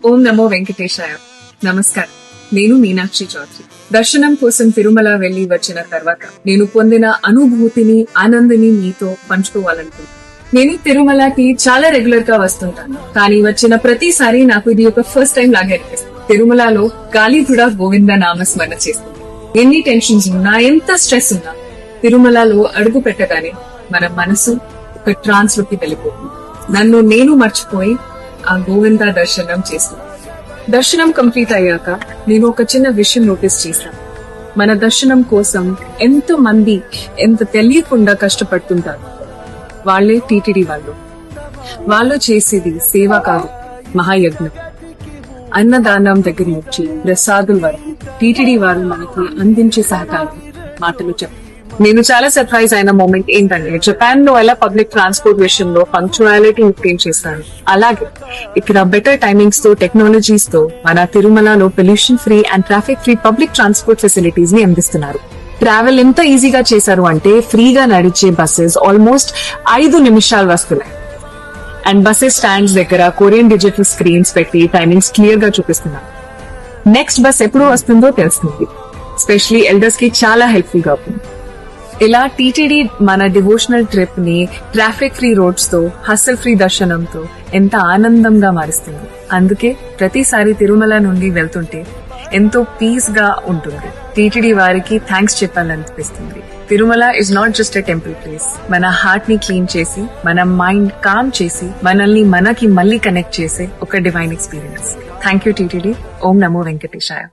ఓం నమో వెంకటేశాయ. నమస్కారం. నేను మీనాక్షి చౌదరి. దర్శనం కోసం తిరుమల వెళ్లి వచ్చిన తర్వాత నేను పొందిన అనుభూతిని, ఆనందాన్ని మీతో పంచుకోవాలనుకుంటున్నాను. నేను తిరుమలకి చాలా రెగ్యులర్ గా వస్తుంటాను, కానీ వచ్చిన ప్రతిసారి నాకు ఇది ఒక ఫస్ట్ టైం లాగా అనిపిస్తుంది. తిరుమలలో గాలిగూడ గోవింద నామస్మరణ చేస్తుంది. ఎన్ని టెన్షన్స్ ఉన్నా, ఎంత స్ట్రెస్ ఉన్నా, తిరుమలలో అడుగు పెట్టగానే మన మనసు ఒక ట్రాన్స్ లోకి వెళ్ళిపోతుంది. నన్ను నేను మర్చిపోయి ఆ గోవింద దర్శనం చేస్తాను. దర్శనం కంప్లీట్ అయ్యాక నేను ఒక చిన్న విషయం నోటీస్ చేశాను. మన దర్శనం కోసం ఎంతో మంది ఎంత తెలియకుండా కష్టపడుతుంటారు. వాళ్లే టీటీడీ వాళ్ళు చేసేది సేవ కాదు, మహాయజ్ఞం. అన్నదానం దగ్గర నుంచి ప్రసాదుల వరకు టీటీడీ వారు మనకి అందించే సహకారం మాటలు చెప్పారు. నేను చాలా సర్ప్రైజ్ అయిన మూమెంట్ ఏంటంటే, జపాన్ లో ఎలా పబ్లిక్ ట్రాన్స్పోర్ట్ విషయంలో పంక్చువాలిటీ ఇంప్రూవ్ చేస్తారు, అలాగే ఇక్కడ బెటర్ టైమింగ్స్ తో, టెక్నాలజీస్ తో మన తిరుమలలో pollution free and traffic free public transport facilities ని అందిస్తున్నారు. ట్రావెల్ ఎంత ఈజీగా చేశారు అంటే, ఫ్రీగా నడిచే బస్సెస్ ఆల్మోస్ట్ 5 నిమిషాలు వస్తున్నాయి. అండ్ బస్సెస్ స్టాండ్స్ దగ్గర కొరియన్ డిజిటల్ స్క్రీన్స్ పెట్టి టైమింగ్స్ క్లియర్ గా చూపిస్తున్నారు. నెక్స్ట్ బస్ ఎప్పుడు వస్తుందో తెలుస్తుంది. స్పెషలీ ఎల్డర్స్ కి చాలా హెల్ప్ఫుల్ గా ఉంటుంది. ఇలా టీటీడీ మన డివోషనల్ ట్రిప్ ని ట్రాఫిక్ ఫ్రీ రోడ్స్ తో, హస్సల్ ఫ్రీ దర్శనంతో ఎంత ఆనందంగా మారుస్తుంది. అందుకే ప్రతిసారి తిరుమల నుండి వెళ్తుంటే ఎంతో పీస్ గా ఉంటుంది. టీటీడీ వారికి థ్యాంక్స్ చెప్పాలనిపిస్తుంది. Tirumala is not just a temple place. మన హార్ట్ ని క్లీన్ చేసి, మన మైండ్ కామ్ చేసి, మనల్ని మనకి మళ్ళీ కనెక్ట్ చేసే ఒక divine experience. Thank you TTD. ఓం నమో వెంకటేశాయ.